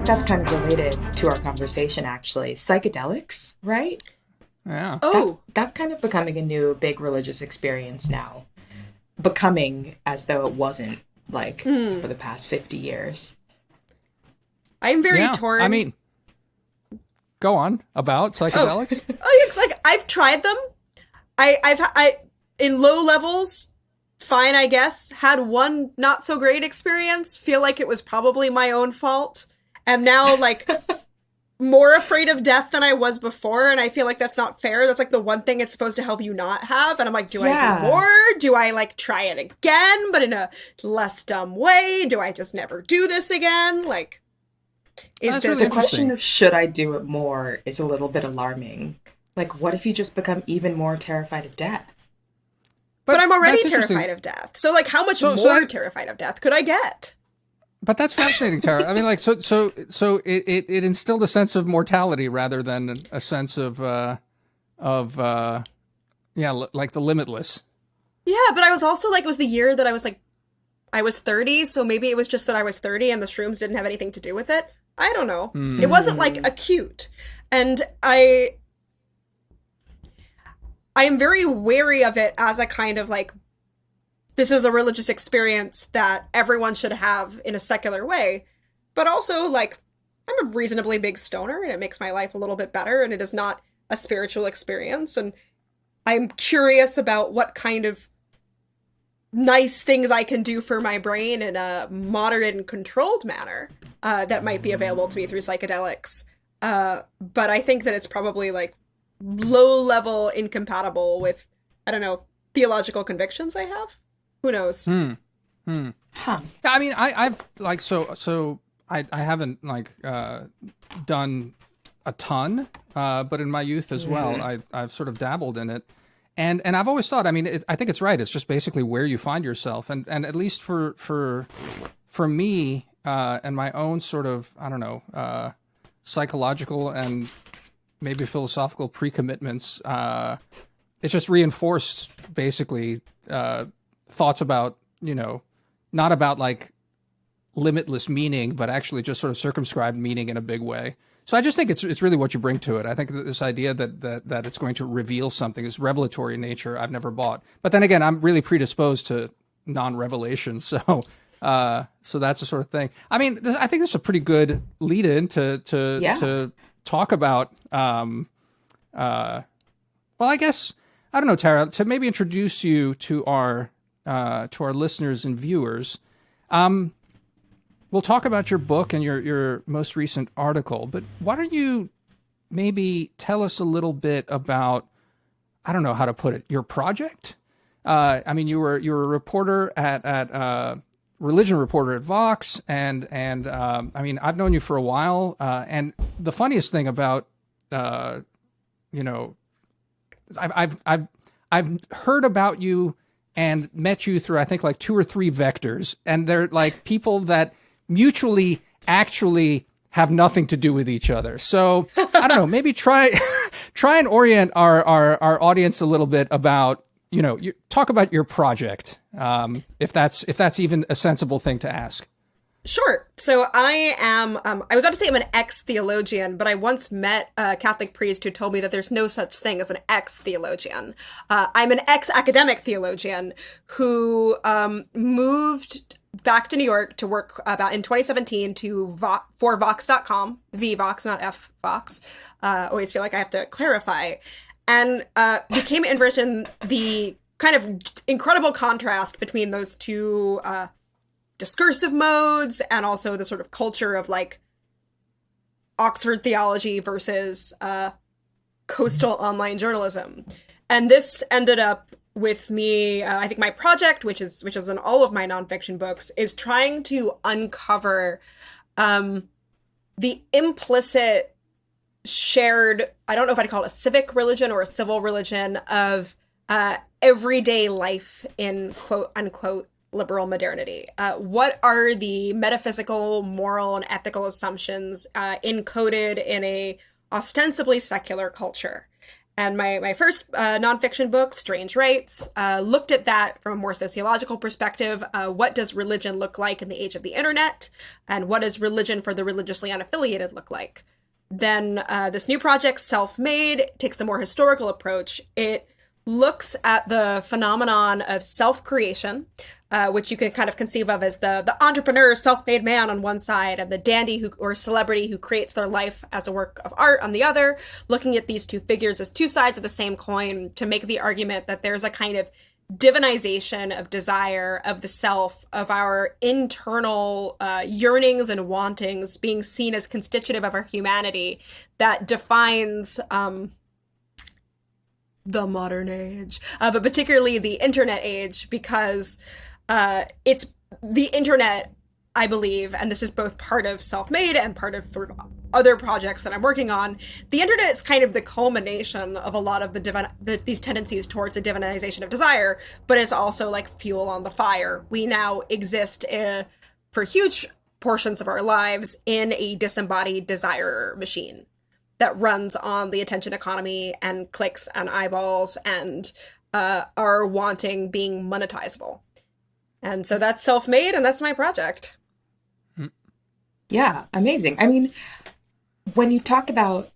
that's kind of related to our conversation, actually. Psychedelics, right? Yeah. Oh, That's kind of becoming a new big religious experience now. Becoming as though it wasn't, like, for the past 50 years. I'm very Yeah. torn. I mean, go on about psychedelics. Oh, yeah, 'cause, like, I've tried them. I in low levels, fine, I guess. Had one not so great experience. Feel like it was probably my own fault. Am now like more afraid of death than I was before, and I feel like that's not fair. That's like the one thing it's supposed to help you not have. And I'm like, do I do more? Do I like try it again, but in a less dumb way? Do I just never do this again? Like, is That's this really The question of should I do it more is a little bit alarming. Like, what if you just become even more terrified of death? But I'm already that's interesting. terrified of death. So, like, how much So more that- terrified of death could I get? But that's fascinating, Tara. I mean, like, so it instilled a sense of mortality rather than a sense of like the limitless. Yeah, but I was also like, it was the year that I was 30, so maybe it was just that I was 30 and the shrooms didn't have anything to do with it. I don't know. It wasn't like acute. And I am very wary of it as a kind of like, this is a religious experience that everyone should have in a secular way. But also, like, I'm a reasonably big stoner and it makes my life a little bit better, and it is not a spiritual experience. And I'm curious about what kind of nice things I can do for my brain in a moderate and controlled manner that might be available to me through psychedelics. But I think that it's probably like low level incompatible with, I don't know, theological convictions I have. Who knows? Huh. Yeah, I mean, I've like I haven't like done a ton, but in my youth as well, I've sort of dabbled in it, and I've always thought, I mean, I think it's right. It's just basically where you find yourself, and at least for me and my own sort of, I don't know, psychological and maybe philosophical pre-commitments, it just reinforced basically thoughts about, you know, not about like limitless meaning, but actually just sort of circumscribed meaning in a big way. So I just think it's really what you bring to it. I think that this idea that it's going to reveal something, this revelatory nature, I've never bought. But then again, I'm really predisposed to non-revelation, so that's the sort of thing. I mean, I think this is a pretty good lead-in to talk about. Well, I guess I don't know, Tara, to maybe introduce you to our listeners and viewers. We'll talk about your book and your most recent article, but why don't you maybe tell us a little bit about, I don't know how to put it, your project? I mean, you were a reporter at religion reporter at Vox, and I mean, I've known you for a while, and the funniest thing about, you know, I've heard about you and met you through, I think, like 2 or 3 vectors, and they're like people that mutually actually have nothing to do with each other. So I don't know, maybe try and orient our audience a little bit about, you know, talk about your project, if that's even a sensible thing to ask. Sure. So I am, I was about to say I'm an ex-theologian, but I once met a Catholic priest who told me that there's no such thing as an ex-theologian. I'm an ex-academic theologian who moved back to New York to work about in 2017 for Vox.com, Vox, not Vox. Always feel like I have to clarify. And became interested in the kind of incredible contrast between those two discursive modes and also the sort of culture of like Oxford theology versus coastal online journalism. And this ended up with me, I think my project, which is in all of my nonfiction books, is trying to uncover the implicit shared, I don't know if I'd call it a civic religion or a civil religion, of everyday life in quote unquote liberal modernity. What are the metaphysical, moral, and ethical assumptions encoded in a ostensibly secular culture? And my first nonfiction book, Strange Rites, looked at that from a more sociological perspective. What does religion look like in the age of the internet? And what does religion for the religiously unaffiliated look like? Then this new project, Self-Made, takes a more historical approach. It looks at the phenomenon of self-creation, which you can kind of conceive of as the entrepreneur, self-made man on one side, and the dandy or celebrity who creates their life as a work of art on the other, looking at these two figures as two sides of the same coin to make the argument that there's a kind of divinization of desire, of the self, of our internal yearnings and wantings being seen as constitutive of our humanity that defines the modern age, but particularly the internet age, because it's the internet, I believe, and this is both part of Self-Made and part of sort of other projects that I'm working on. The internet is kind of the culmination of a lot of these tendencies towards a divinization of desire, but it's also like fuel on the fire. We now exist for huge portions of our lives in a disembodied desire machine that runs on the attention economy and clicks and eyeballs and our wanting being monetizable. And so that's Self-Made, and that's my project. Yeah, amazing. I mean, when you talk about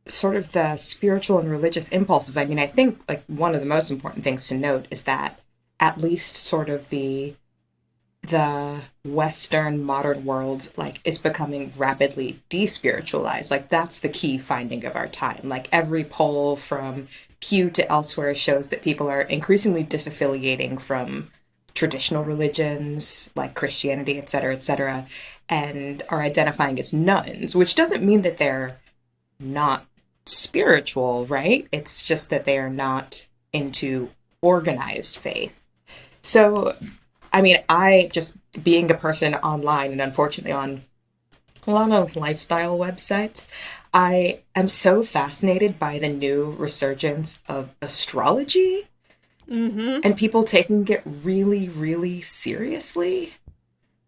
sort of the spiritual and religious impulses, I mean, I think like one of the most important things to note is that at least sort of the Western modern world, like, is becoming rapidly despiritualized. Like, that's the key finding of our time. Like, every poll from Pew to elsewhere shows that people are increasingly disaffiliating from traditional religions like Christianity, et cetera, and are identifying as nuns, which doesn't mean that they're not spiritual, right? It's just that they are not into organized faith. So, I mean, I just, being a person online and unfortunately on a lot of lifestyle websites, I am so fascinated by the new resurgence of astrology. Mm-hmm. And people taking it really, really seriously.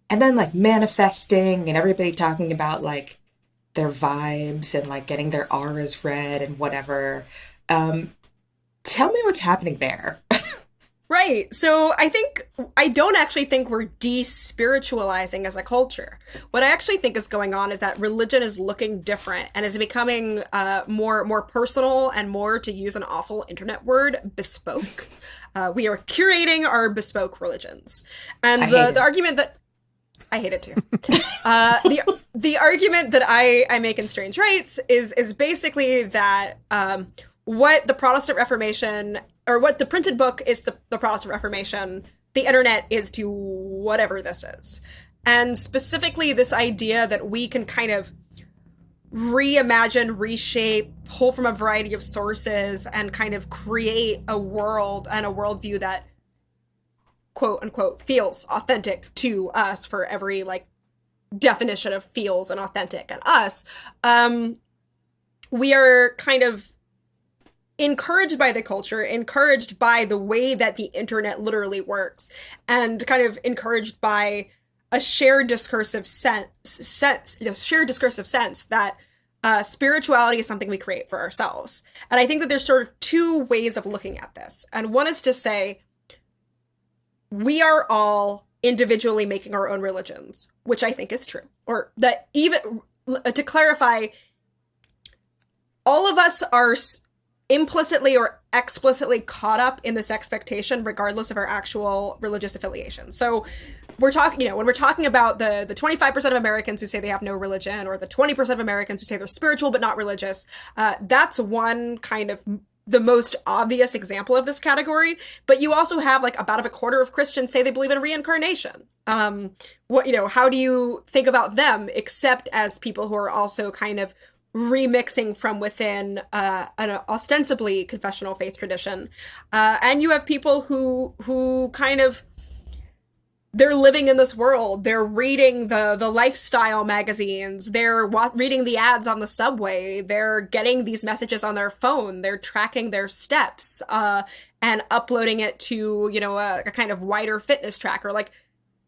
And then like manifesting and everybody talking about like their vibes and like getting their auras read and whatever. Tell me what's happening there. Right. So I don't actually think we're despiritualizing as a culture. What I actually think is going on is that religion is looking different and is becoming more personal and more, to use an awful internet word, bespoke. We are curating our bespoke religions. And the argument that I hate it too. The argument that I make in Strange Rites is basically that what the Protestant Reformation, or what the printed book is to the Protestant Reformation, the internet is to whatever this is. And specifically this idea that we can kind of reimagine, reshape, pull from a variety of sources, and kind of create a world and a worldview that, quote unquote, feels authentic to us, for every like definition of feels and authentic and us. We are kind of encouraged by the culture, encouraged by the way that the internet literally works, and kind of encouraged by a shared discursive sense that spirituality is something we create for ourselves. And I think that there's sort of two ways of looking at this. And one is to say, we are all individually making our own religions, which I think is true. Or that, even to clarify, all of us are implicitly or explicitly caught up in this expectation, regardless of our actual religious affiliation. So we're talking, when we're talking about the 25% of Americans who say they have no religion, or the 20% of Americans who say they're spiritual but not religious, that's one kind of the most obvious example of this category. But you also have like about a quarter of Christians say they believe in reincarnation. How do you think about them except as people who are also kind of remixing from within an ostensibly confessional faith tradition? And you have people who kind of, they're living in this world. They're reading the lifestyle magazines. They're reading the ads on the subway. They're getting these messages on their phone. They're tracking their steps and uploading it to, a kind of wider fitness tracker. Like,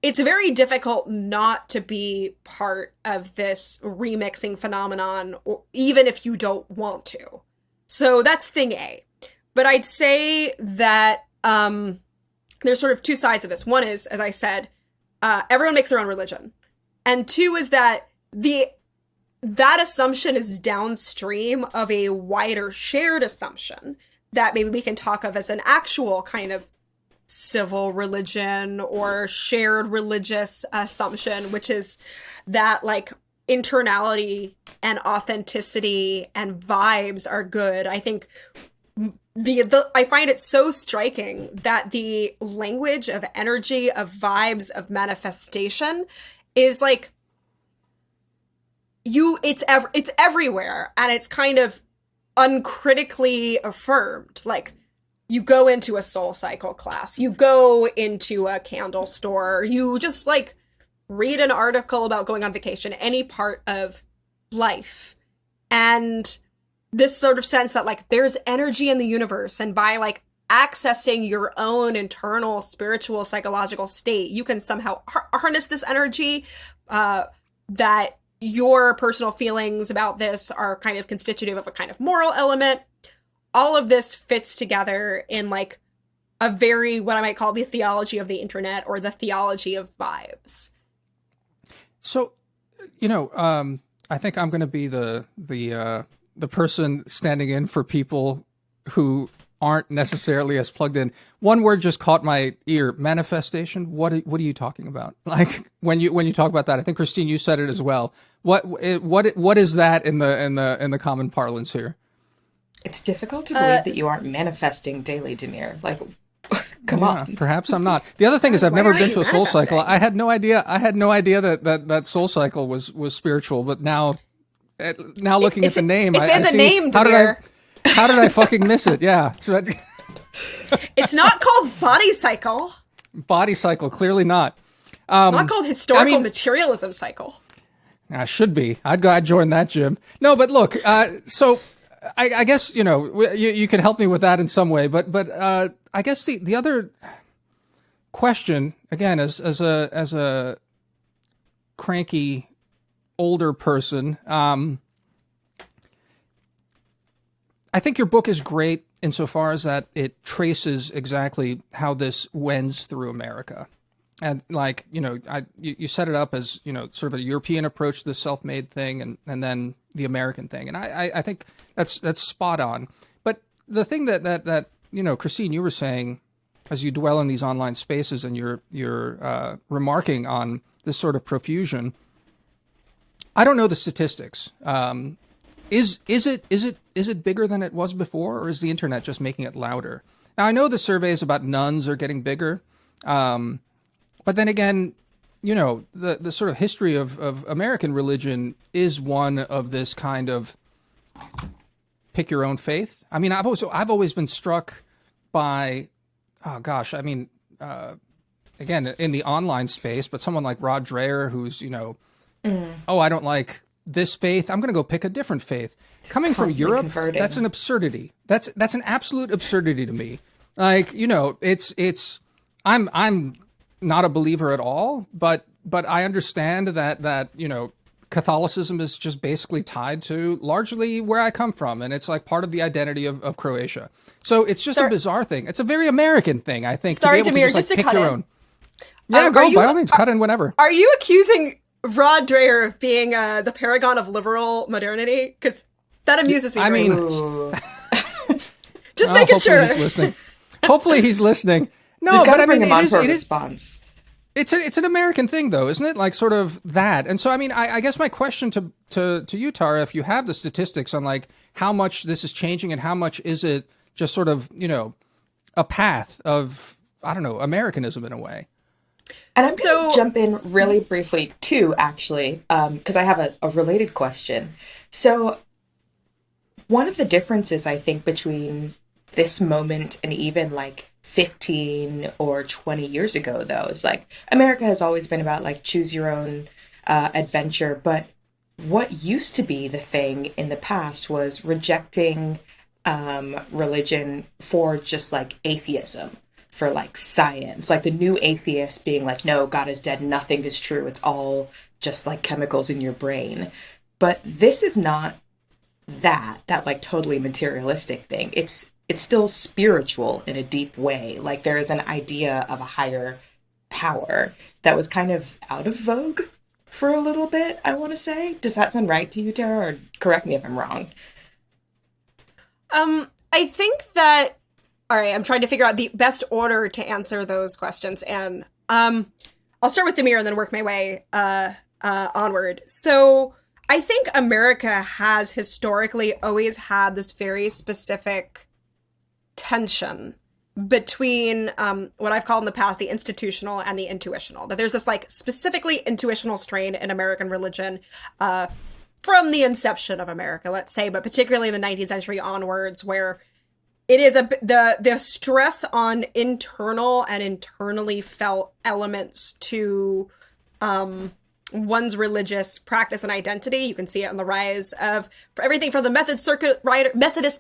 it's very difficult not to be part of this remixing phenomenon, even if you don't want to. So that's thing A. But I'd say that there's sort of two sides of this. One is, as I said, everyone makes their own religion. And two is that that assumption is downstream of a wider shared assumption that maybe we can talk of as an actual kind of civil religion or shared religious assumption, which is that like internality and authenticity and vibes are good. I think I find it so striking that the language of energy, of vibes, of manifestation is like it's everywhere, and it's kind of uncritically affirmed. Like, you go into a soul cycle class, you go into a candle store, you just like read an article about going on vacation, any part of life, and this sort of sense that like there's energy in the universe, and by like accessing your own internal spiritual psychological state, you can somehow harness this energy, that your personal feelings about this are kind of constitutive of a kind of moral element. All of this fits together in like a very, what I might call the theology of the internet, or the theology of vibes. So, I think I'm going to be the person standing in for people who aren't necessarily as plugged in. One word just caught my ear: manifestation. What are you talking about? Like when you talk about that, I think Christine, you said it as well. What is that in the common parlance here? It's difficult to believe that you aren't manifesting daily, Damir. Like, come on. Perhaps I'm not. The other thing is I've never been to a soul cycle. I had no idea that soul cycle was spiritual, but now looking at the name, it's in the name, Damir. How did I fucking miss it? Yeah. So it's not called body cycle. Body cycle, clearly not. Not called historical materialism cycle. Should be. I'd join that gym. No, but look. So I guess you can help me with that in some way. But I guess the other question, again, as a cranky older person, I think your book is great insofar as that it traces exactly how this wends through America. And like, you set it up as, sort of a European approach to the self-made thing and then the American thing. And I think that's spot on. But the thing that Christine, you were saying as you dwell in these online spaces and you're remarking on this sort of profusion, I don't know the statistics. Is it bigger than it was before, or is the internet just making it louder? Now, I know the surveys about nuns are getting bigger, but then again, the sort of history of American religion is one of this kind of pick your own faith. I mean, I've always been struck by, again, in the online space, but someone like Rod Dreher, who's I don't like this faith, I'm going to go pick a different faith. Coming from Europe, that's an absurdity. That's an absolute absurdity to me. Like, it's I'm not a believer at all, but I understand that Catholicism is just basically tied to largely where I come from, and it's like part of the identity of Croatia. So it's just a bizarre thing. It's a very American thing, I think. Sorry, to be able Damir, to pick your own. Yeah, go by all means, cut in whenever. Are you accusing Rod Dreher of being the paragon of liberal modernity? Because that amuses me. Just making sure. He's listening. Hopefully he's listening. No, but I mean, it is. It's an American thing, though, isn't it? Like sort of that. And so, I mean, I guess my question to you, Tara, if you have the statistics on like how much this is changing and how much is it just sort of a path of, I don't know, Americanism in a way. And I'm going to jump in really briefly, too, actually, because I have a related question. So one of the differences, I think, between this moment and even like 15 or 20 years ago, though, is like America has always been about like choose your own adventure. But what used to be the thing in the past was rejecting religion for just like atheism, for like science, like the new atheist being like, no, God is dead, nothing is true, it's all just like chemicals in your brain. But this is not that like totally materialistic thing. It's still spiritual in a deep way. Like there is an idea of a higher power that was kind of out of vogue for a little bit, I want to say. Does that sound right to you, Tara? Or correct me if I'm wrong. I think that, all right, I'm trying to figure out the best order to answer those questions. And I'll start with Damir and then work my way onward. So I think America has historically always had this very specific tension between what I've called in the past the institutional and the intuitional. That there's this like specifically intuitional strain in American religion from the inception of America, let's say, but particularly in the 19th century onwards, where it is the stress on internal and internally felt elements to one's religious practice and identity. You can see it in the rise of everything from the Methodist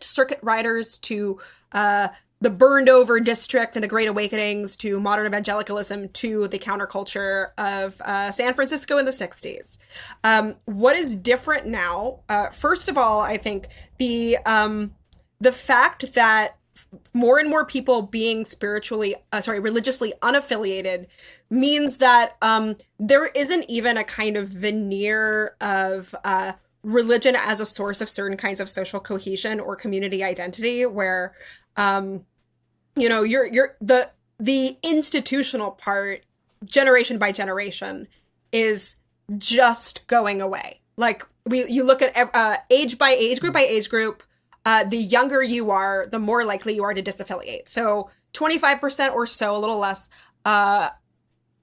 circuit riders to the burned over district and the Great Awakenings to modern evangelicalism to the counterculture of San Francisco in the 60s. What is different now? First of all, I think the fact that more and more people being religiously unaffiliated means that there isn't even a kind of veneer of religion as a source of certain kinds of social cohesion or community identity, where you're the institutional part, generation by generation, is just going away. Like you look at age by age group, the younger you are, the more likely you are to disaffiliate. So 25% or so, a little less,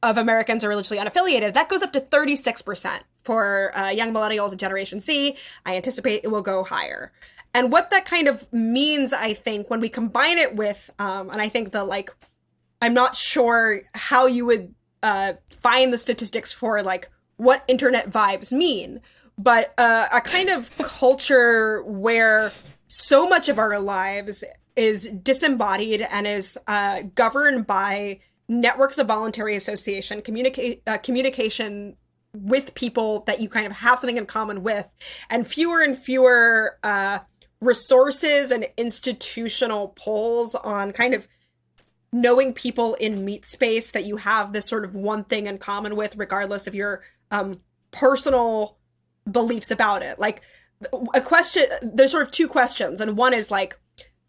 of Americans are religiously unaffiliated. That goes up to 36% for young millennials and Generation Z. I anticipate it will go higher. And what that kind of means, I think, when we combine it with, and I think I'm not sure how you would find the statistics for what internet vibes mean, but a kind of culture where so much of our lives is disembodied and is governed by networks of voluntary association, communication with people that you kind of have something in common with, and fewer resources and institutional pulls on kind of knowing people in meat space that you have this sort of one thing in common with, regardless of your personal beliefs about it. Like a question, there's sort of two questions. And one is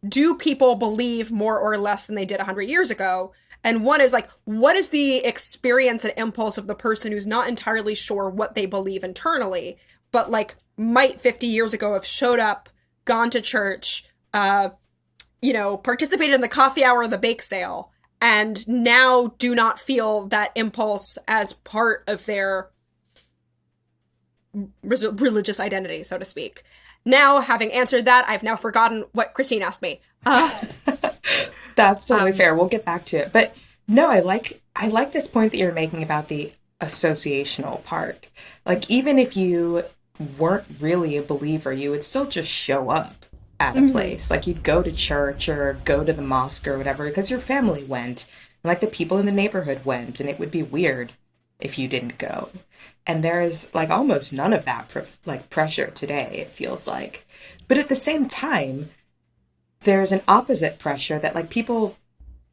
do people believe more or less than they did 100 years ago? And one is what is the experience and impulse of the person who's not entirely sure what they believe internally, but might 50 years ago have showed up, gone to church, participated in the coffee hour or the bake sale, and now do not feel that impulse as part of their religious identity, so to speak. Now, having answered that, I've now forgotten what Christine asked me. That's totally fair. We'll get back to it. But no, I like this point that you're making about the associational part. Even if you weren't really a believer, you would still just show up at a place. You'd go to church or go to the mosque or whatever because your family went. And the people in the neighborhood went, and it would be weird if you didn't go. And there's almost none of that pressure today, it feels like. But at the same time, there's an opposite pressure that people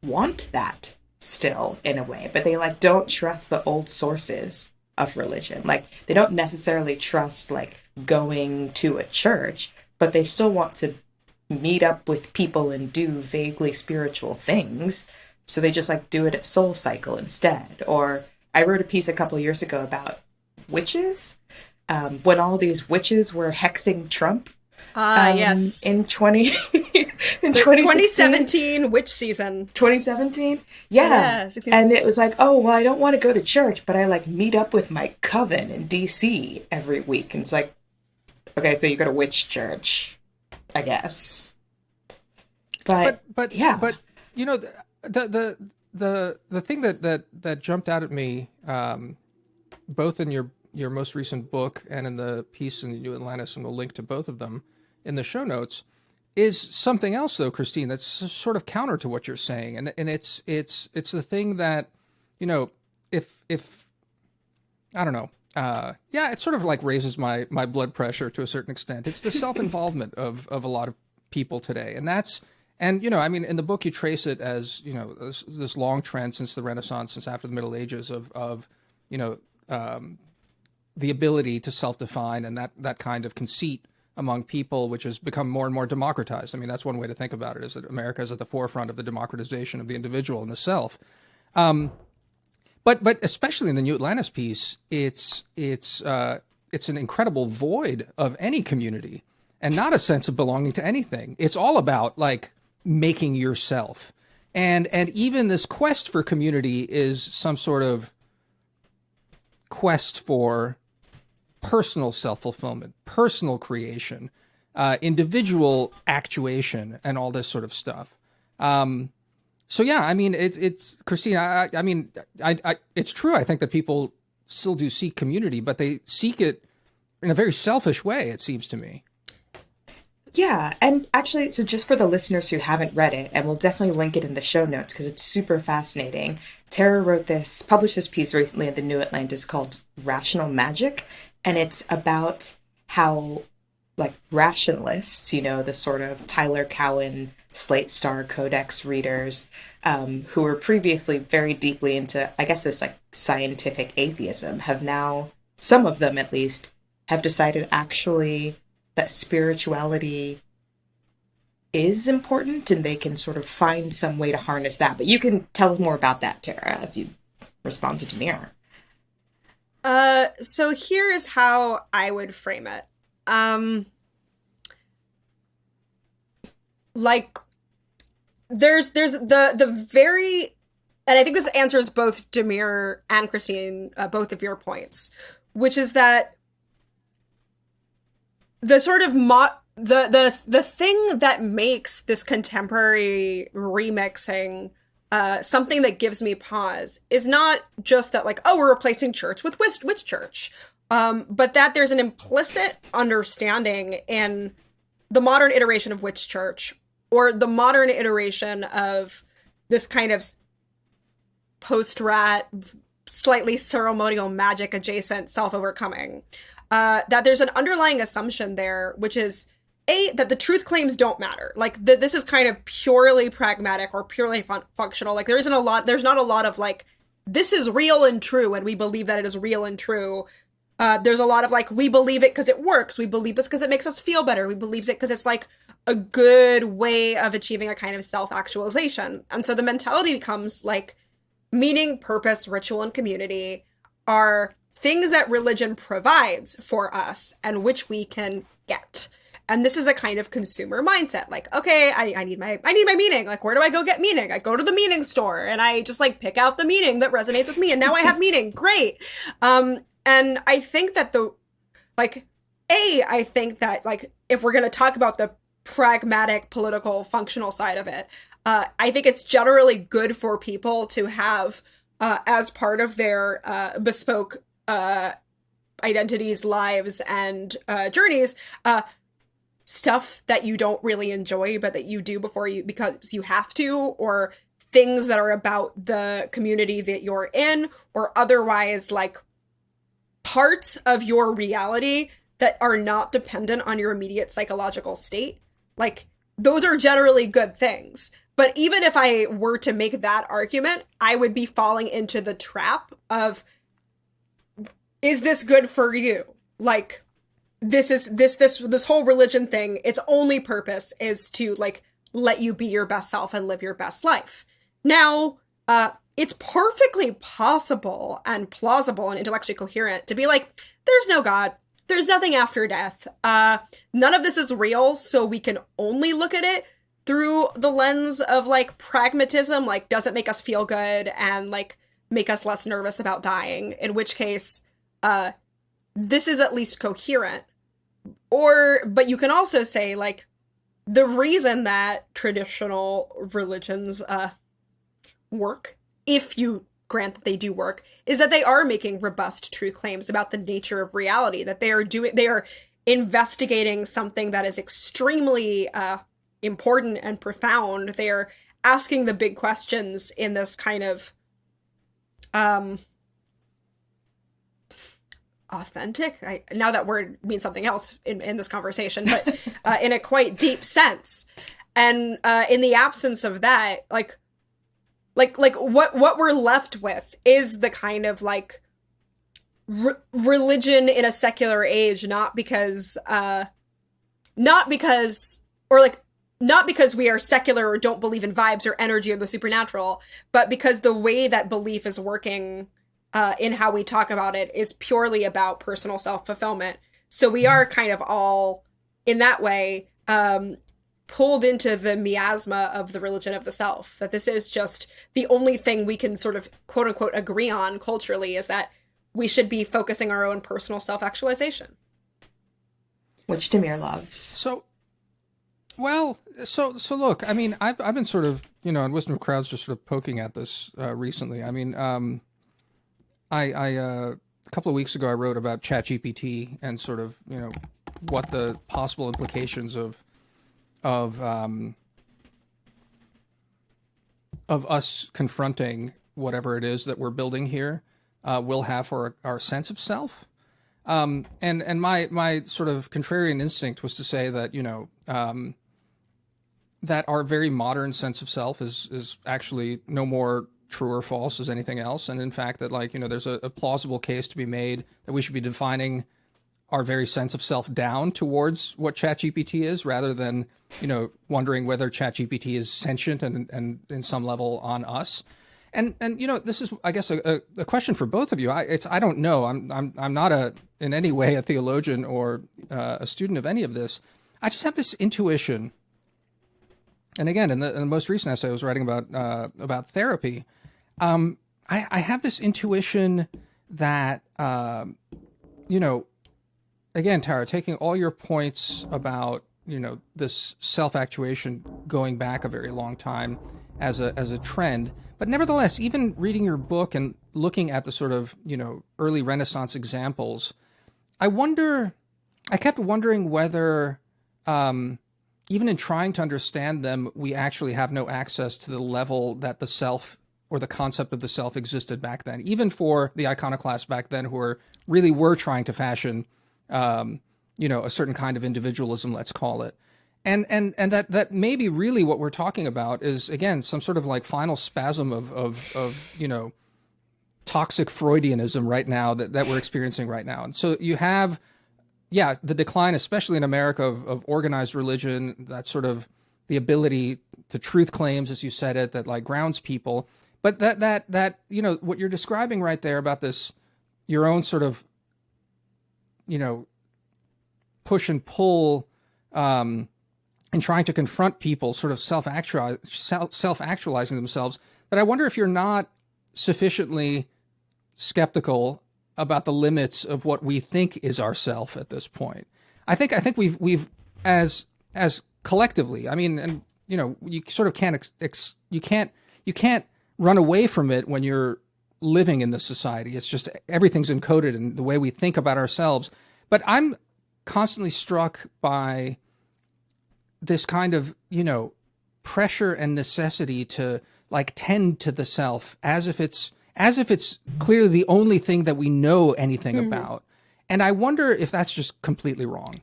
want that still in a way, but they don't trust the old sources of religion. They don't necessarily trust going to a church, but they still want to meet up with people and do vaguely spiritual things. So they just do it at Soul Cycle instead. Or I wrote a piece a couple years ago about witches, when all these witches were hexing Trump. Yes. In 2017 witch season. 2017? Yeah. And it was oh, well, I don't want to go to church, but I meet up with my coven in DC every week. And it's okay, so you go to witch church, I guess. But yeah. But the thing that jumped out at me, both in your most recent book and in the piece in the New Atlantis, and we'll link to both of them in the show notes, is something else though, Christine, that's sort of counter to what you're saying. And it's the thing that, if I don't know, yeah, it sort of like raises my blood pressure to a certain extent. It's the self-involvement of a lot of people today, and I mean, in the book you trace it as this long trend since the Renaissance, since after the Middle Ages of the ability to self-define and that kind of conceit among people, which has become more and more democratized. I mean, that's one way to think about it, is that America is at the forefront of the democratization of the individual and the self. But especially in the New Atlantis piece, it's an incredible void of any community and not a sense of belonging to anything. It's all about like making yourself, and even this quest for community is some sort of quest for personal self-fulfillment, personal creation, individual actuation, and all this sort of stuff. So yeah, I mean, it's Christine. I mean, it's true. I think that people still do seek community, but they seek it in a very selfish way, it seems to me. Yeah, and actually, so just for the listeners who haven't read it, and we'll definitely link it in the show notes because it's super fascinating. Tara published this piece recently in the New Atlantis called Rational Magic, and it's about how, like, rationalists, the sort of Tyler Cowen, Slate Star Codex readers, who were previously very deeply into, I guess, this like scientific atheism, have now, some of them at least, have decided actually that spirituality is important and they can sort of find some way to harness that. But you can tell us more about that, Tara, as you respond to Damir. So here is how I would frame it. Like, there's the very, and I think this answers both Damir and Christine, both of your points, which is that the sort of the thing that makes this contemporary remixing something that gives me pause is not just that, like, oh, we're replacing church with witch church, but that there's an implicit understanding in the modern iteration of witch church, or the modern iteration of this kind of post-rat, slightly ceremonial magic adjacent self-overcoming. That there's an underlying assumption there, which is that the truth claims don't matter. Like, this is kind of purely pragmatic or purely functional. Like, there's not a lot of like, this is real and true, and we believe that it is real and true. There's a lot of like, we believe it because it works. We believe this because it makes us feel better. We believe it because it's like a good way of achieving a kind of self-actualization. And so the mentality becomes like, meaning, purpose, ritual, and community are things that religion provides for us and which we can get. And this is a kind of consumer mindset. Like, okay, I need my meaning. Like, where do I go get meaning? I go to the meaning store and I just like pick out the meaning that resonates with me. And now I have meaning. Great. And I think that I think that like, if we're going to talk about the pragmatic, political, functional side of it, I think it's generally good for people to have, as part of their bespoke identities, lives, and journeys, stuff that you don't really enjoy, but that you do because you have to, or things that are about the community that you're in, or otherwise like parts of your reality that are not dependent on your immediate psychological state. Like, those are generally good things. But even if I were to make that argument, I would be falling into the trap of, is this good for you? Like, this whole religion thing, its only purpose is to like let you be your best self and live your best life. Now, it's perfectly possible and plausible and intellectually coherent to be like, there's no God, there's nothing after death, none of this is real, so we can only look at it through the lens of like pragmatism, like, does it make us feel good and like make us less nervous about dying, in which case this is at least coherent. But you can also say, like, the reason that traditional religions work, if you grant that they do work, is that they are making robust truth claims about the nature of reality, that they are investigating something that is extremely important and profound. They are asking the big questions in this kind of authentic. Now that word means something else in this conversation, but in a quite deep sense. And in the absence of that, like what we're left with is the kind of like religion in a secular age, not because we are secular or don't believe in vibes or energy or the supernatural, but because the way that belief is working in how we talk about it is purely about personal self-fulfillment. So we are kind of all, in that way, pulled into the miasma of the religion of the self, that this is just the only thing we can sort of quote unquote agree on culturally, is that we should be focusing our own personal self-actualization. Which Damir loves. So look, I mean, I've been sort of, in Wisdom of Crowds, just sort of poking at this recently. I mean, a couple of weeks ago, I wrote about ChatGPT and sort of, what the possible implications of us confronting whatever it is that we're building here will have for our sense of self. And my sort of contrarian instinct was to say that, that our very modern sense of self is actually no more true or false as anything else. And in fact, that there's a plausible case to be made that we should be defining our very sense of self down towards what ChatGPT is, rather than, wondering whether ChatGPT is sentient and in some level on us. And this is, I guess, a question for both of you. I don't know. I'm not in any way a theologian or a student of any of this. I just have this intuition. And again, in the most recent essay I was writing about therapy, I have this intuition that, again, Tara, taking all your points about, this self-actuation going back a very long time as a trend, but nevertheless, even reading your book and looking at the sort of, early Renaissance examples, I kept wondering whether, even in trying to understand them, we actually have no access to the level that the self or the concept of the self existed back then, even for the iconoclasts back then who really were trying to fashion, a certain kind of individualism, let's call it. And that maybe really what we're talking about is, again, some sort of like final spasm of toxic Freudianism right now that we're experiencing right now. And so you have, the decline, especially in America, of organized religion, that sort of the ability to truth claims, as you said it, that like grounds people. But that what you're describing right there about this, your own sort of, push and pull, and trying to confront people sort of self-actualizing themselves, that I wonder if you're not sufficiently skeptical about the limits of what we think is ourself at this point. I think we've as collectively, I mean, and you sort of can't you can't run away from it when you're living in this society. It's just everything's encoded in the way we think about ourselves. But I'm constantly struck by this kind of, pressure and necessity to like tend to the self as if it's clearly the only thing that we know anything about. And I wonder if that's just completely wrong.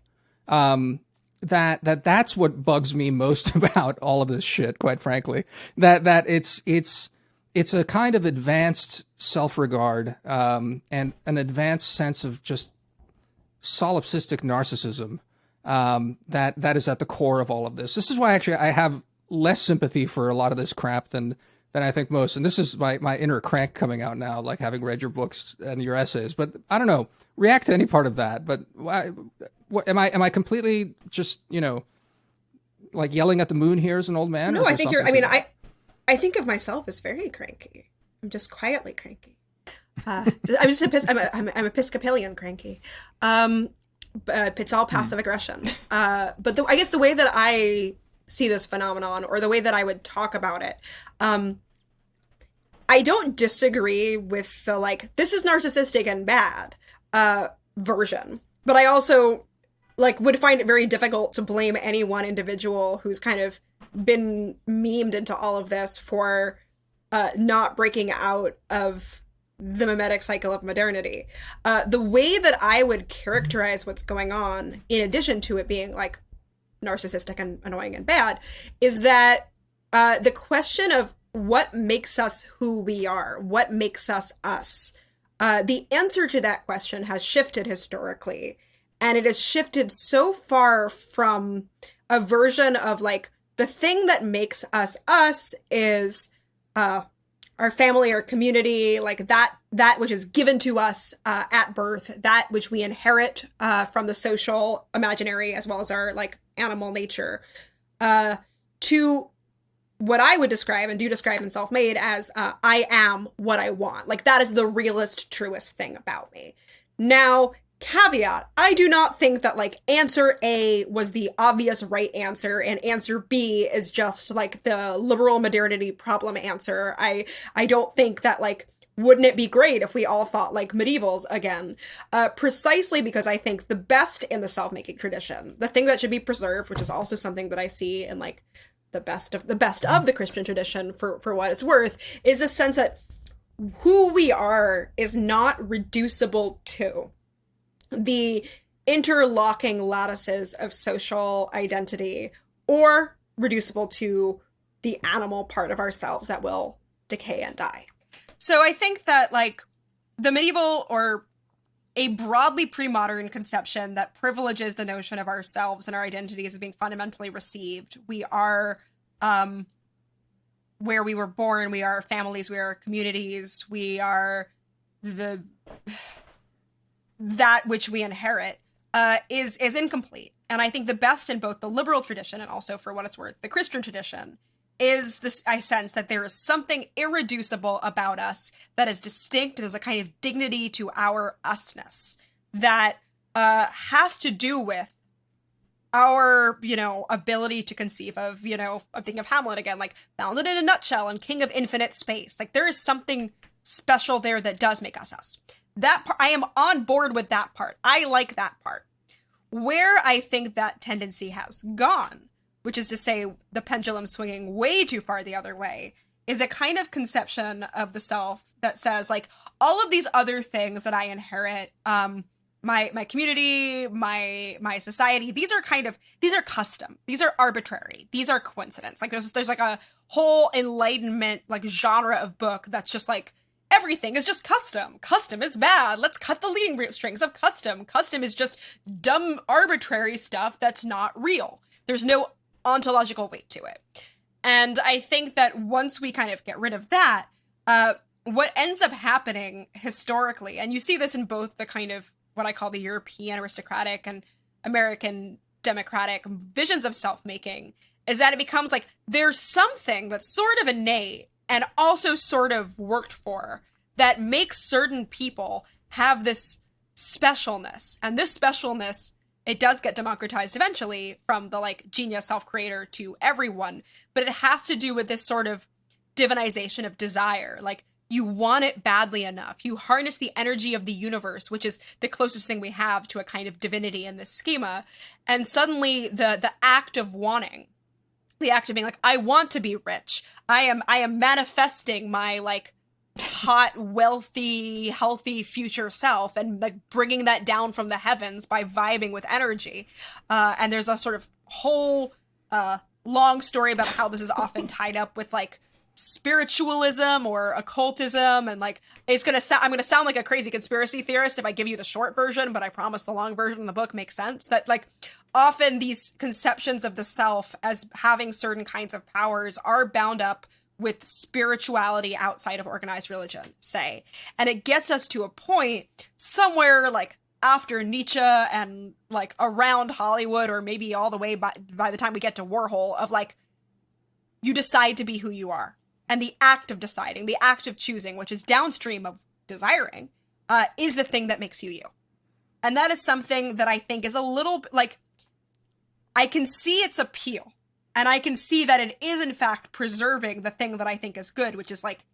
That's what bugs me most about all of this shit, quite frankly, that it's a kind of advanced self-regard, and an advanced sense of just solipsistic narcissism, that is at the core of all of this. This is why actually I have less sympathy for a lot of this crap than I think most. And this is my inner crank coming out now, like having read your books and your essays. But I don't know, react to any part of that. But am I completely just, like yelling at the moon here as an old man? No, I think I think of myself as very cranky. I'm just quietly cranky. I'm Episcopalian cranky. It's all passive aggression. But I guess the way that I see this phenomenon, or the way that I would talk about it, I don't disagree with the like, this is narcissistic and bad version. But I also like would find it very difficult to blame any one individual who's kind of been memed into all of this for not breaking out of the mimetic cycle of modernity. The way that I would characterize what's going on, in addition to it being like narcissistic and annoying and bad, is that the question of what makes us who we are, what makes us us, the answer to that question has shifted historically. And it has shifted so far from a version of like, the thing that makes us us is our family, our community, like that which is given to us at birth, that which we inherit from the social imaginary as well as our like animal nature, to what I would describe and do describe in Self-Made as I am what I want. Like that is the realest, truest thing about me. Now, caveat, I do not think that like answer A was the obvious right answer and answer B is just like the liberal modernity problem answer. I don't think that like, wouldn't it be great if we all thought like medievals again? Precisely because I think the best in the self-making tradition, the thing that should be preserved, which is also something that I see in like the best of the Christian tradition for what it's worth, is a sense that who we are is not reducible to the interlocking lattices of social identity or reducible to the animal part of ourselves that will decay and die. So I think that like the medieval or a broadly pre-modern conception that privileges the notion of ourselves and our identities as being fundamentally received. We are where we were born, we are families, we are communities, we are that which we inherit, is incomplete. And I think the best in both the liberal tradition and also, for what it's worth, the Christian tradition is this, I sense that there is something irreducible about us that is distinct. There's a kind of dignity to our usness that has to do with our, ability to conceive of, I'm thinking of Hamlet again, like bounded in a nutshell and king of infinite space. Like there is something special there that does make us us. That part, I am on board with that part. I like that part. Where I think that tendency has gone, which is to say the pendulum swinging way too far the other way, is a kind of conception of the self that says like all of these other things that I inherit, my community, my society, these are custom. These are arbitrary. These are coincidence. Like there's like a whole Enlightenment like genre of book that's just like everything is just custom. Custom is bad. Let's cut the leading strings of custom. Custom is just dumb arbitrary stuff that's not real. There's no ontological weight to it. And I think that once we kind of get rid of that, what ends up happening historically, and you see this in both the kind of what I call the European aristocratic and American democratic visions of self-making, is that it becomes like there's something that's sort of innate and also sort of worked for that makes certain people have this specialness. And this specialness, it does get democratized eventually from the like genius self-creator to everyone, but it has to do with this sort of divinization of desire. Like you want it badly enough. You harness the energy of the universe, which is the closest thing we have to a kind of divinity in this schema. And suddenly the act of wanting, the act of being like, I want to be rich. I am manifesting my like hot, wealthy, healthy future self and like bringing that down from the heavens by vibing with energy. And there's a sort of whole long story about how this is often tied up with like spiritualism or occultism, and like I'm gonna sound like a crazy conspiracy theorist if I give you the short version, but I promise the long version in the book makes sense. That like often these conceptions of the self as having certain kinds of powers are bound up with spirituality outside of organized religion, say. And it gets us to a point somewhere like after Nietzsche and like around Hollywood, or maybe all the way by the time we get to Warhol, of like, you decide to be who you are. And the act of deciding, the act of choosing, which is downstream of desiring, is the thing that makes you you. And that is something that I think is a little like, I can see its appeal. And I can see that it is in fact preserving the thing that I think is good, which is like,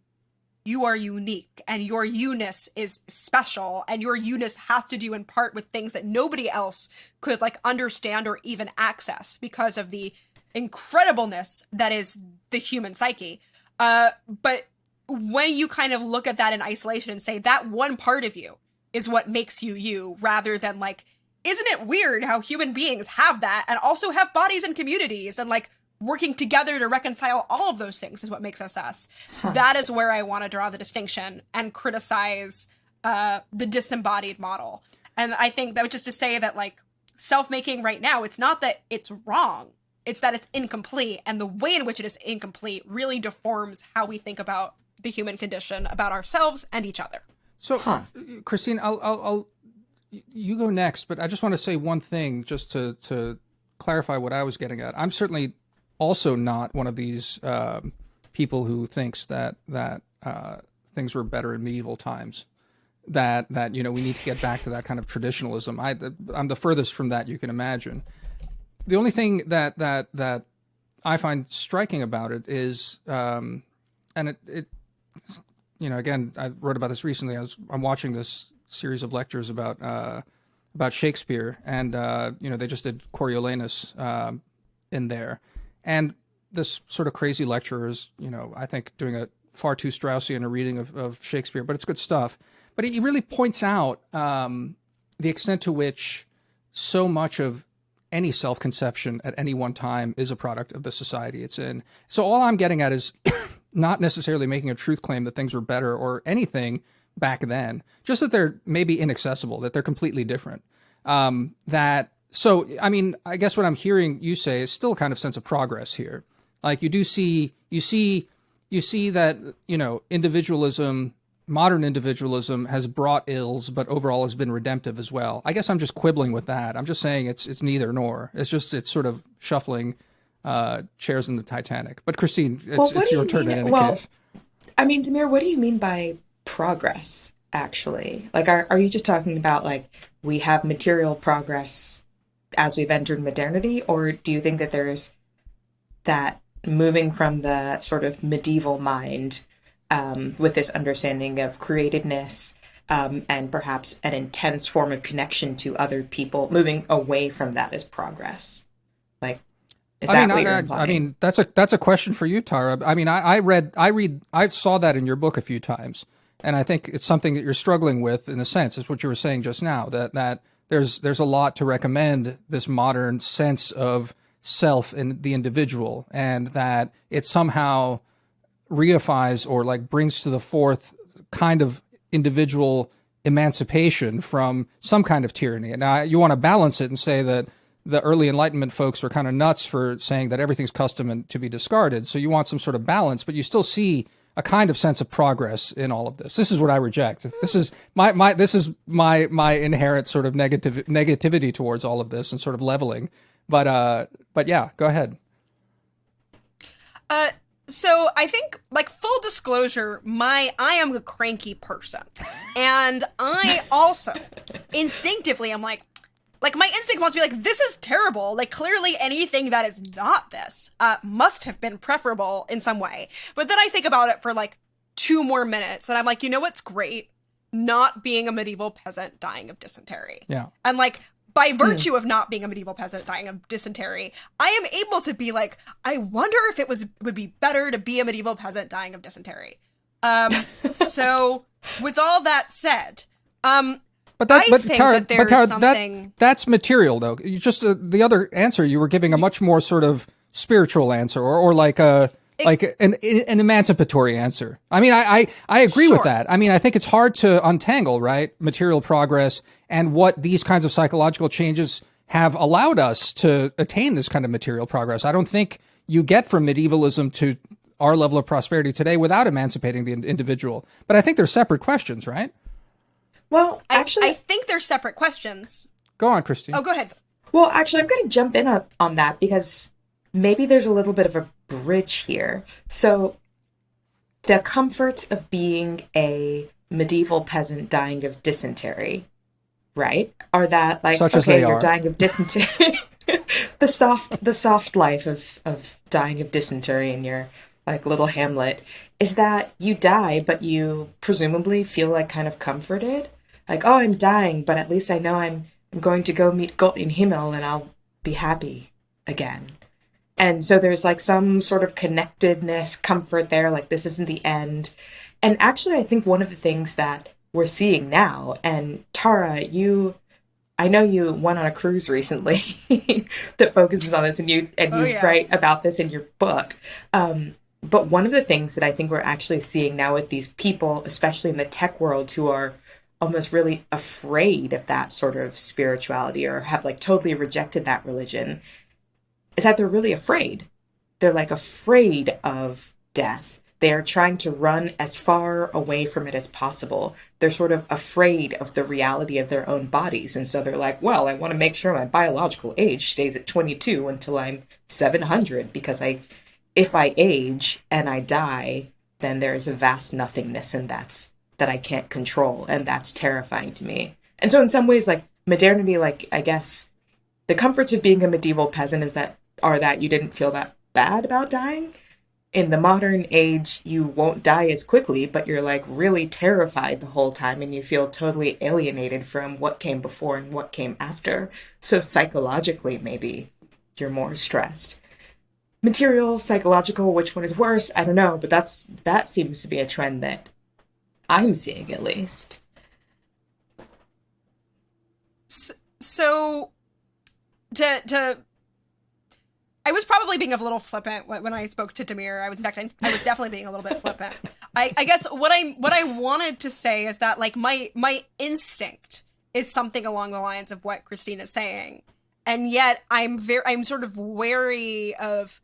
you are unique and your you-ness is special, and your you-ness has to do in part with things that nobody else could like understand or even access because of the incredibleness that is the human psyche. But when you kind of look at that in isolation and say that one part of you is what makes you you, rather than like, isn't it weird how human beings have that and also have bodies and communities, and like working together to reconcile all of those things is what makes us us. That is where I want to draw the distinction and criticize the disembodied model. And I think that was just to say that like self-making right now, it's not that it's wrong, it's that it's incomplete, and the way in which it is incomplete really deforms how we think about the human condition, about ourselves and each other. So, Christine, I'll you go next, but I just want to say one thing just to clarify what I was getting at. I'm certainly also not one of these people who thinks that things were better in medieval times. That we need to get back to that kind of traditionalism. I'm the furthest from that you can imagine. The only thing that I find striking about it is, and it again, I wrote about this recently. I'm watching this series of lectures about Shakespeare, and they just did Coriolanus in there, and this sort of crazy lecturer is, I think doing a far too Straussian a reading of Shakespeare, but it's good stuff. But he really points out the extent to which so much of any self-conception at any one time is a product of the society it's in. So all I'm getting at is not necessarily making a truth claim that things were better or anything back then, just that they're maybe inaccessible, that they're completely different. I guess what I'm hearing you say is still a kind of sense of progress here. Like you see that, individualism, modern individualism has brought ills, but overall has been redemptive as well. I guess I'm just quibbling with that. I'm just saying it's neither nor. It's sort of shuffling chairs in the Titanic. But Christine, it's your turn in any case. I mean, Damir, what do you mean by progress, actually? Like, are you just talking about, like, we have material progress as we've entered modernity? Or do you think that there's that moving from the sort of medieval mind with this understanding of createdness and perhaps an intense form of connection to other people, moving away from that as progress? Like, is that what you're implying? I mean, that's a question for you, Tara. I mean, I saw that in your book a few times, and I think it's something that you're struggling with in a sense. It's what you were saying just now, that there's a lot to recommend this modern sense of self in the individual, and that it somehow reifies or like brings to the forth kind of individual emancipation from some kind of tyranny. And now you want to balance it and say that the early Enlightenment folks are kind of nuts for saying that everything's custom and to be discarded. So you want some sort of balance, but you still see a kind of sense of progress in all of this. This is what I reject. This is my inherent sort of negativity towards all of this and sort of leveling. But yeah, go ahead. So I think, like, full disclosure, I am a cranky person. And I also instinctively am like my instinct wants to be like, this is terrible. Like, clearly anything that is not this must have been preferable in some way. But then I think about it for like 2 more minutes and I'm like, you know what's great? Not being a medieval peasant dying of dysentery. Yeah. And like, by virtue of not being a medieval peasant dying of dysentery, I am able to be like, I wonder if it would be better to be a medieval peasant dying of dysentery. So with all that said, Tara, that's material though. You just the other answer you were giving a much more sort of spiritual answer, or like an emancipatory answer. I mean, I agree with that. I mean, I think it's hard to untangle, right, material progress and what these kinds of psychological changes have allowed us to attain this kind of material progress. I don't think you get from medievalism to our level of prosperity today without emancipating the individual. But I think they're separate questions, right? Well, actually, I think they're separate questions. Go on, Christine. Oh, go ahead. Well, actually, I'm going to jump in on that because maybe there's a little bit of a bridge here. So the comforts of being a medieval peasant dying of dysentery, right? Are that like, such okay, you're are. dying of dysentery. the soft life of dying of dysentery in your like little hamlet is that you die, but you presumably feel like kind of comforted. Like, oh, I'm dying, but at least I know I'm going to go meet Gott in Himmel and I'll be happy again. And so there's like some sort of connectedness, comfort there, like this isn't the end. And actually, I think one of the things that we're seeing now, and Tara, I know you went on a cruise recently that focuses on this, and you yes. write about this in your book. But one of the things that I think we're actually seeing now with these people, especially in the tech world, who are almost really afraid of that sort of spirituality or have like totally rejected that religion, is that they're really afraid. They're like afraid of death. They are trying to run as far away from it as possible. They're sort of afraid of the reality of their own bodies. And so they're like, well, I want to make sure my biological age stays at 22 until I'm 700, because if I age and I die, then there is a vast nothingness, and that I can't control. And that's terrifying to me. And so in some ways, like modernity, like I guess the comforts of being a medieval peasant are that you didn't feel that bad about dying. In the modern age, you won't die as quickly, but you're like really terrified the whole time, and you feel totally alienated from what came before and what came after. So psychologically, maybe you're more stressed. Material, psychological, which one is worse? I don't know, but that seems to be a trend that I'm seeing, at least. So to I was probably being a little flippant when I spoke to Damir. I was definitely being a little bit flippant. I guess what I wanted to say is that like my instinct is something along the lines of what Christine is saying, and yet I'm sort of wary of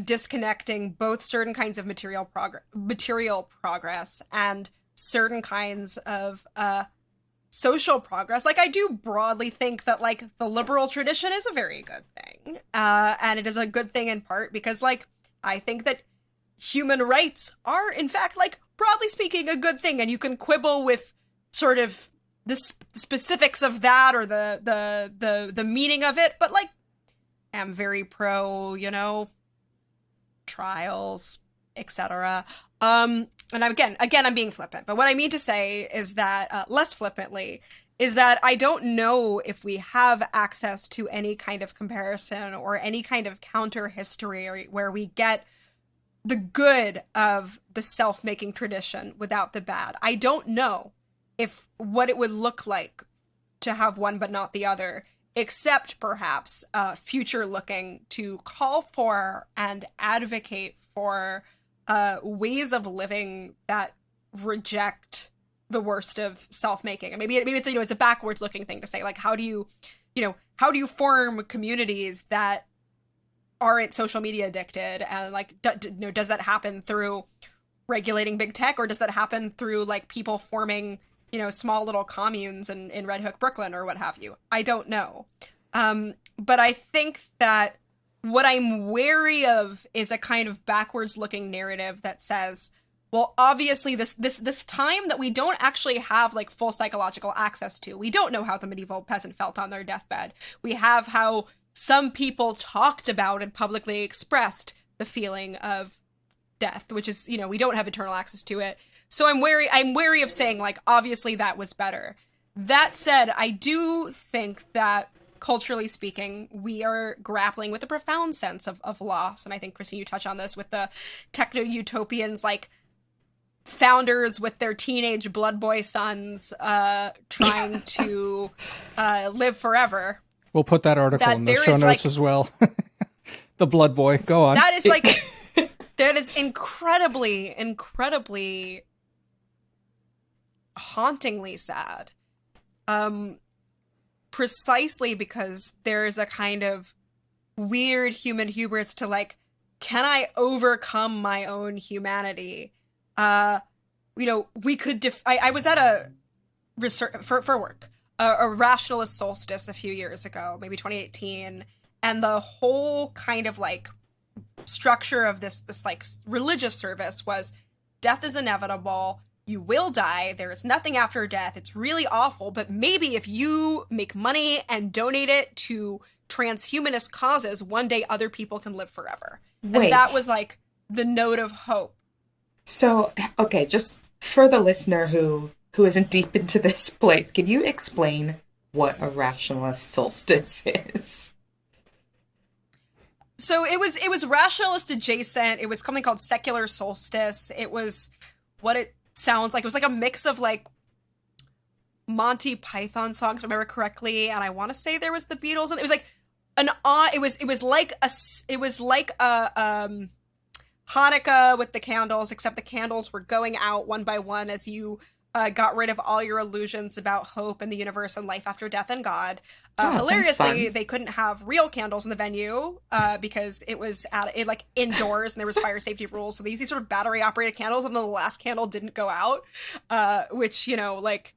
disconnecting both certain kinds of material progress and certain kinds of social progress. Like, I do broadly think that like the liberal tradition is a very good thing, and it is a good thing in part because like I think that human rights are in fact like broadly speaking a good thing, and you can quibble with sort of the specifics of that or the meaning of it, but like I'm very pro, trials, etc. And again, I'm being flippant, but what I mean to say is that, less flippantly, is that I don't know if we have access to any kind of comparison or any kind of counter history where we get the good of the self-making tradition without the bad. I don't know what it would look like to have one but not the other, except perhaps future looking to call for and advocate for ways of living that reject the worst of self-making. And maybe it's it's a backwards looking thing to say, like how do you form communities that aren't social media addicted, and like does that happen through regulating big tech, or does that happen through like people forming small little communes in Red Hook, Brooklyn, or what have you? I don't know. But I think that what I'm wary of is a kind of backwards looking narrative that says, well, obviously this time that we don't actually have like full psychological access to. We don't know how the medieval peasant felt on their deathbed. We have how some people talked about and publicly expressed the feeling of death, which is, we don't have eternal access to it. So I'm wary of saying like, obviously that was better. That said, I do think that culturally speaking, we are grappling with a profound sense of loss. And I think, Christine, you touch on this with the techno-utopians, like founders with their teenage blood boy sons trying to live forever. We'll put that article in the show notes as well. The blood boy, go on. That is like, that is incredibly, incredibly hauntingly sad. Precisely because there's a kind of weird human hubris to like, can I overcome my own humanity? We could I was at a research for work, a rationalist solstice a few years ago, maybe 2018, and the whole kind of like structure of this like religious service was death is inevitable. You will die. There is nothing after death. It's really awful. But maybe if you make money and donate it to transhumanist causes, one day other people can live forever. Wait. And that was like the note of hope. So, okay, just for the listener who isn't deep into this place, can you explain what a rationalist solstice is? So it was rationalist adjacent. It was something called secular solstice. It was what it sounds like. It was like a mix of like Monty Python songs, if I remember correctly, and I want to say there was the Beatles, and it was like it was like a Hanukkah with the candles, except the candles were going out one by one as you got rid of all your illusions about hope and the universe and life after death and God. Hilariously, they couldn't have real candles in the venue because it was like indoors and there was fire safety rules. So they used these sort of battery operated candles, and then the last candle didn't go out, which, like,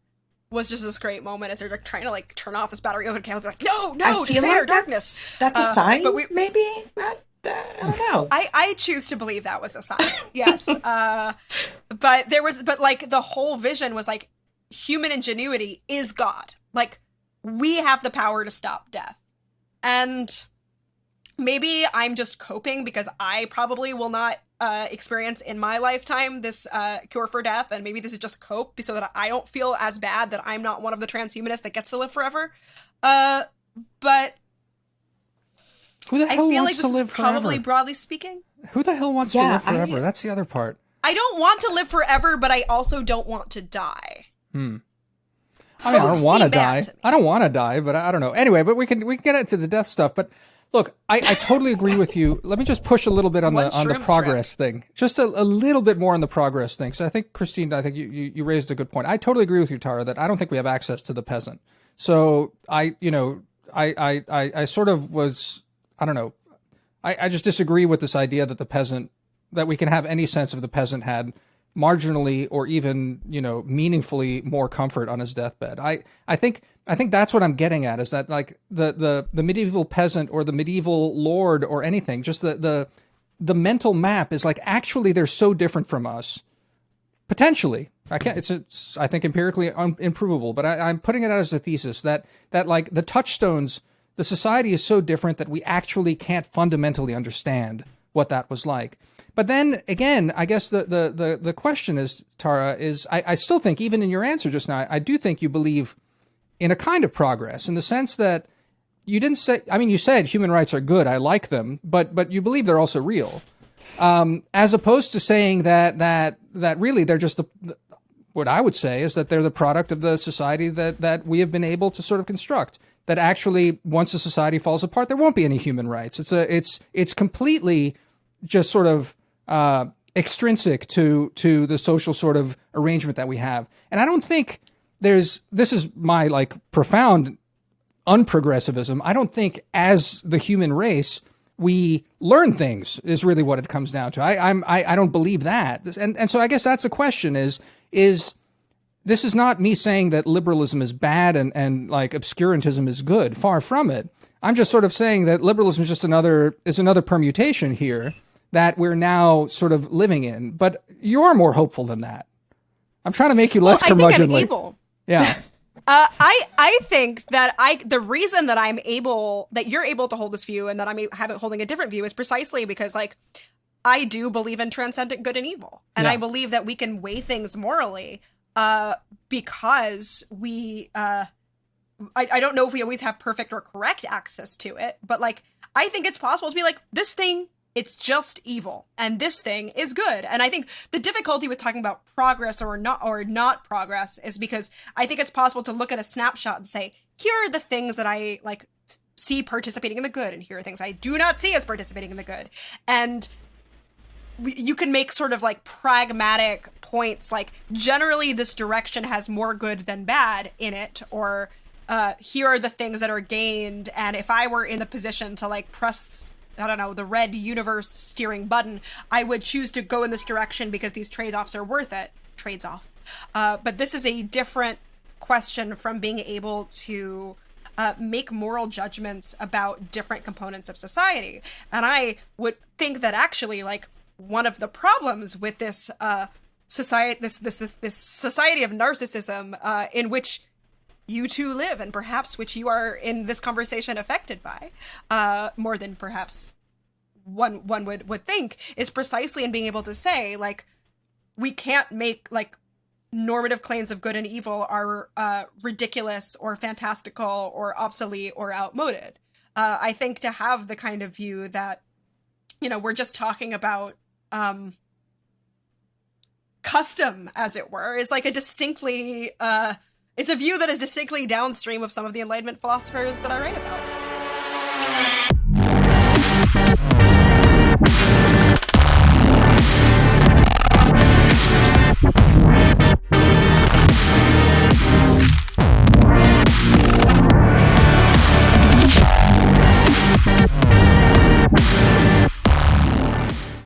was just this great moment as they're like trying to like turn off this battery operated candle. Be like, no, just like darkness. That's a sign, but maybe. I don't know. I choose to believe that was a sign. Yes. But the whole vision was like human ingenuity is God. Like, we have the power to stop death. And maybe I'm just coping because I probably will not experience in my lifetime this cure for death. And maybe this is just cope so that I don't feel as bad that I'm not one of the transhumanists that gets to live forever. But who the hell I feel wants like this to live is probably, forever? broadly speaking. Who the hell wants to live forever? That's the other part. I don't want to live forever, but I also don't want to die. I mean, I don't want to die. I don't want to die, but I don't know. Anyway, but we can get into the death stuff. But look, I totally agree with you. Let me just push a little bit on the progress thing. Just a little bit more on the progress thing. So I think, Christine, you raised a good point. I totally agree with you, Tara, that I don't think we have access to the peasant. So I sort of was, I don't know. I just disagree with this idea that the peasant, that we can have any sense of the peasant had marginally or even, meaningfully more comfort on his deathbed. I think that's what I'm getting at, is that like the medieval peasant or the medieval lord or anything, just the mental map is like, actually they're so different from us. Potentially. It's I think empirically improvable, but I'm putting it out as a thesis that like the touchstones, the society is so different that we actually can't fundamentally understand what that was like. But then again, I guess the question is, Tara, is I still think, even in your answer just now, I do think you believe in a kind of progress, in the sense that you didn't say, I mean, you said human rights are good, I like them, but you believe they're also real. As opposed to saying that really they're just what I would say is that they're the product of the society that we have been able to sort of construct. That actually, once the society falls apart, there won't be any human rights. It's completely just sort of extrinsic to the social sort of arrangement that we have. And I don't think this is my like profound unprogressivism. I don't think as the human race we learn things is really what it comes down to. I don't believe that. And so I guess that's the question is this is not me saying that liberalism is bad and like obscurantism is good. Far from it. I'm just sort of saying that liberalism is just another permutation here that we're now sort of living in. But you're more hopeful than that. I'm trying to make you less curmudgeonly. I think I'm able. Yeah. I think that the reason that you're able to hold this view and that I'm holding a different view is precisely because, like, I do believe in transcendent good and evil. And I believe that we can weigh things morally because we, I don't know if we always have perfect or correct access to it, but like, I think it's possible to be like, this thing, it's just evil, and this thing is good. And I think the difficulty with talking about progress or not progress is because I think it's possible to look at a snapshot and say, here are the things that I like see participating in the good, and here are things I do not see as participating in the good. And you can make sort of like pragmatic points, like generally this direction has more good than bad in it, or here are the things that are gained. And if I were in the position to like press, I don't know, the red universe steering button, I would choose to go in this direction because these trade-offs are worth it. Trades off. But this is a different question from being able to make moral judgments about different components of society. And I would think that actually, like, one of the problems with this society, this society of narcissism, in which you two live, and perhaps which you are in this conversation affected by, more than perhaps one would think, is precisely in being able to say, like, we can't make like normative claims of good and evil are ridiculous or fantastical or obsolete or outmoded. I think to have the kind of view that we're just talking about custom, as it were, is like a distinctly it's a view that is distinctly downstream of some of the Enlightenment philosophers that I write about.